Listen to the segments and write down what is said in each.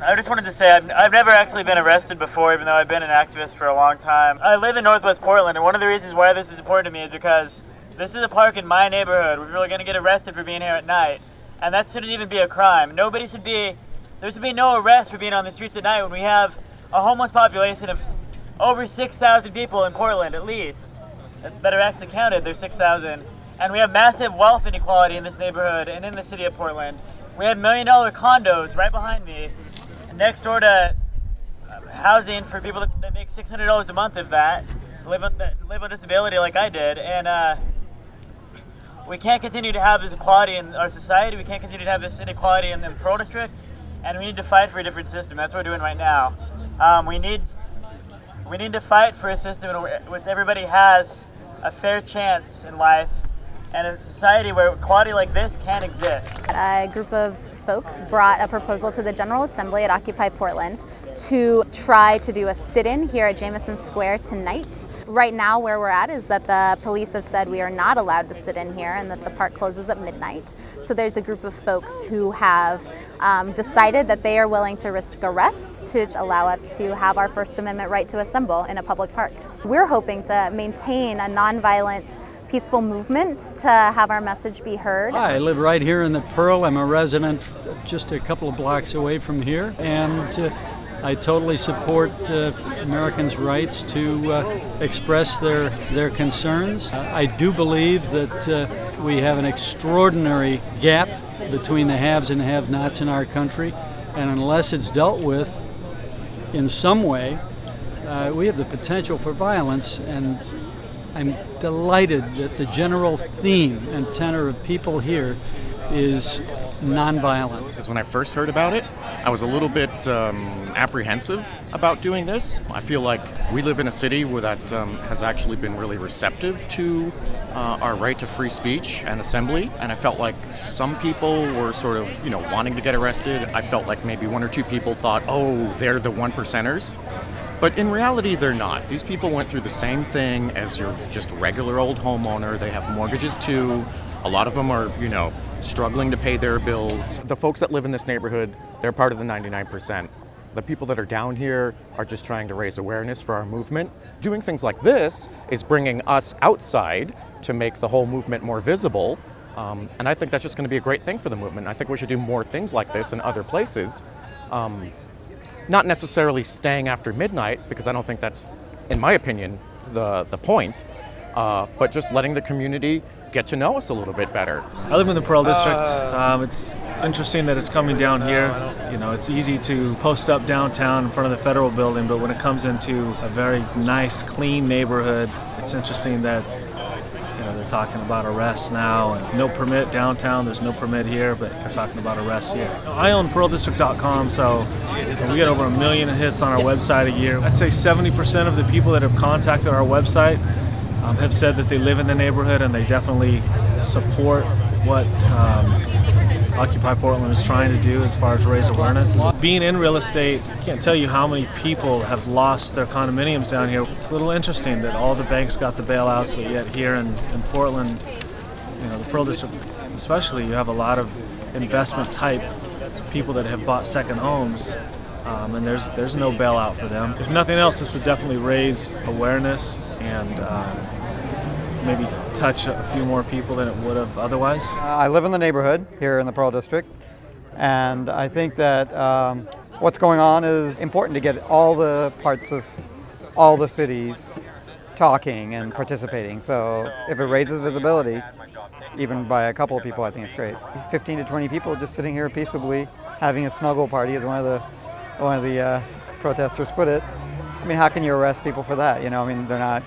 I just wanted to say I've never actually been arrested before, even though I've been an activist for a long time. I live in Northwest Portland, and one of the reasons why this is important to me is because this is a park in my neighborhood where people are going to get arrested for being here at night, and that shouldn't even be a crime. There should be no arrest for being on the streets at night when we have a homeless population of over 6,000 people in Portland, at least, that are actually counted. There's 6,000. And we have massive wealth inequality in this neighborhood and in the city of Portland. We have $1 million condos right behind me, next door to housing for people that make $600 a month, if that, live on disability like I did. And we can't continue to have this equality in our society. We can't continue to have this inequality in the Pearl District, and we need to fight for a different system. That's what we're doing right now. We need to fight for a system in which everybody has a fair chance in life, and a society where equality like this can't exist. A group of folks brought a proposal to the General Assembly at Occupy Portland to try to do a sit-in here at Jamison Square tonight. Right now where we're at is that the police have said we are not allowed to sit in here and that the park closes at midnight. So there's a group of folks who have decided that they are willing to risk arrest to allow us to have our First Amendment right to assemble in a public park. We're hoping to maintain a nonviolent, peaceful movement to have our message be heard. I live right here in the Pearl. I'm a resident just a couple of blocks away from here, and I totally support Americans' rights to express their concerns. I do believe that we have an extraordinary gap between the haves and have-nots in our country, and unless it's dealt with in some way, we have the potential for violence. And I'm delighted that the general theme and tenor of people here is nonviolent. Because when I first heard about it, I was a little bit apprehensive about doing this. I feel like we live in a city where that has actually been really receptive to our right to free speech and assembly, and I felt like some people were sort of, wanting to get arrested. I felt like maybe one or two people thought, oh, they're the one percenters. But in reality, they're not. These people went through the same thing as your just regular old homeowner. They have mortgages too. A lot of them are, struggling to pay their bills. The folks that live in this neighborhood, they're part of the 99%. The people that are down here are just trying to raise awareness for our movement. Doing things like this is bringing us outside to make the whole movement more visible. And I think that's just going to be a great thing for the movement. I think we should do more things like this in other places. Not necessarily staying after midnight, because I don't think that's, in my opinion, the point, but just letting the community get to know us a little bit better. I live in the Pearl District. It's interesting that it's coming down here. It's easy to post up downtown in front of the Federal Building, but when it comes into a very nice, clean neighborhood, it's interesting that they're talking about arrests now, and no permit downtown. There's no permit here, but they're talking about arrests here. I own pearldistrict.com, so we get over 1 million hits on our website a year. I'd say 70% of the people that have contacted our website have said that they live in the neighborhood, and they definitely support what Occupy Portland is trying to do as far as raise awareness. Being in real estate, I can't tell you how many people have lost their condominiums down here. It's a little interesting that all the banks got the bailouts, but yet here in Portland, the Pearl District especially, you have a lot of investment type people that have bought second homes, and there's no bailout for them. If nothing else, this would definitely raise awareness and maybe touch a few more people than it would have otherwise. I live in the neighborhood here in the Pearl District, and I think that what's going on is important to get all the parts of all the cities talking and participating. So if it raises visibility, even by a couple of people, I think it's great. 15 to 20 people just sitting here peaceably having a snuggle party, as one of the protesters put it. I mean, how can you arrest people for that? They're not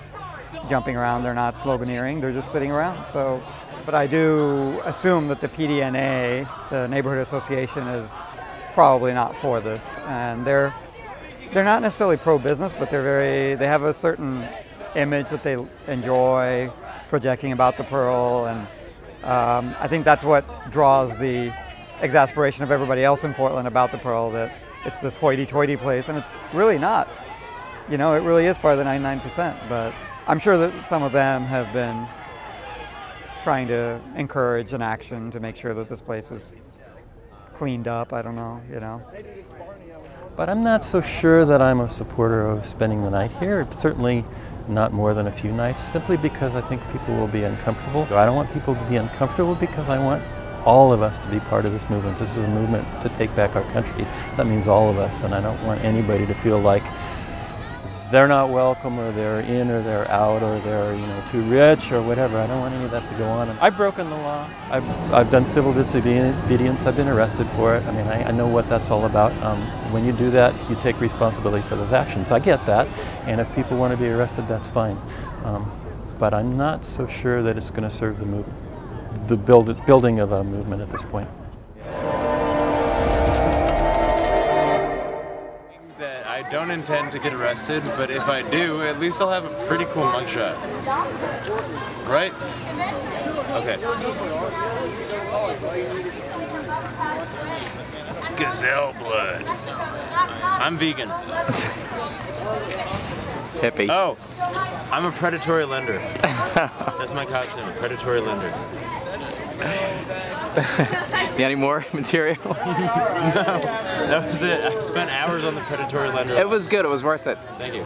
jumping around, they're not sloganeering, they're just sitting around. So, but I do assume that the PDNA, the neighborhood association, is probably not for this, and they're not necessarily pro-business, but they have a certain image that they enjoy projecting about the Pearl, and I think that's what draws the exasperation of everybody else in Portland about the Pearl, that it's this hoity-toity place, and it's really not. It really is part of the 99%, but I'm sure that some of them have been trying to encourage an action to make sure that this place is cleaned up. I don't know, you know. But I'm not so sure that I'm a supporter of spending the night here. Certainly not more than a few nights, simply because I think people will be uncomfortable. I don't want people to be uncomfortable because I want all of us to be part of this movement. This is a movement to take back our country. That means all of us, and I don't want anybody to feel like they're not welcome, or they're in, or they're out, or they're, you know, too rich, or whatever. I don't want any of that to go on. I've broken the law. I've done civil disobedience. I've been arrested for it. I mean, I know what that's all about. When you do that, you take responsibility for those actions. I get that, and if people want to be arrested, that's fine. But I'm not so sure that it's going to serve the building of a movement at this point. I don't intend to get arrested, but if I do, at least I'll have a pretty cool mugshot. Right? Okay. Gazelle blood. I'm vegan. Hippie. Oh, I'm a predatory lender. That's my costume, predatory lender. You any more material? No, that was it. I spent hours on the predatory lender. It was good. It was worth it. Thank you.